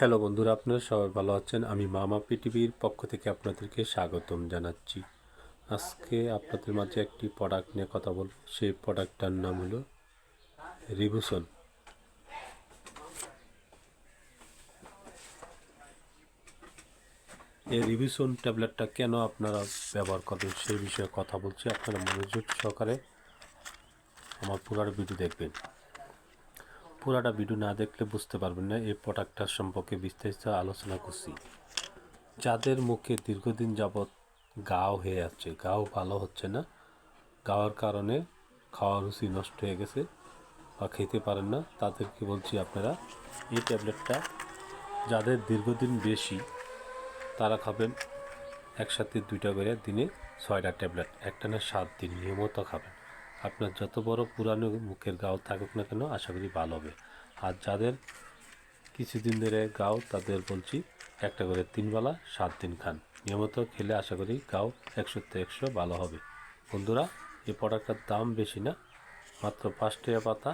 Hello বন্ধুরা, আপনারা সবাই ভালো আছেন। আমি মামা পৃথিবীর পক্ষ থেকে আপনাদেরকে স্বাগতম জানাচ্ছি। আজকে আপনাদের মাঝে একটি প্রোডাক্ট নিয়ে কথা বলব। সেই প্রোডাক্টটার নাম হলো রিভুশন। এই রিভুশন ট্যাবলেটটা কেন আপনারা ব্যবহার করবেন সেই বিষয়ে কথা বলছি। আপনারা মনোযোগ সহকারে আমার পুরো ভিডিও দেখবেন। পুরাটা ভিডিও না দেখলে বুঝতে পারবেন না এই প্রোডাক্টটার সম্পর্কে বিস্তারিত আলোচনা করছি। যাদের মুখে দীর্ঘদিন যাবৎ ঘাও হয়ে যাচ্ছে, ঘাও ভালো হচ্ছে না, ঘাওয়ার কারণে খাওয়ার রুচি নষ্ট হয়ে গেছে বা খেতে পারেন না, তাদেরকে বলছি আপনারা এই ট্যাবলেটটা, যাদের দীর্ঘদিন বেশি তারা খাবেন একসাথে 2টা করে দিনে 6টা ট্যাবলেট, একটানা 7 দিন নিয়মিত খাবেন। আপনার যত বড় পুরানো মুখের ঘাও থাকুক না কেন আশা করি ভালো হবে। আর যাদের কিছুদিন ধরে ঘাও তাদের বলছি একটা করে 3 বেলা 7 দিন খান, নিয়মিত খেলে আশা করি ঘাও 100-100 ভালো হবে। বন্ধুরা, এই প্রোডাক্টটার দাম বেশি না, মাত্র 5 টাকা পাতা,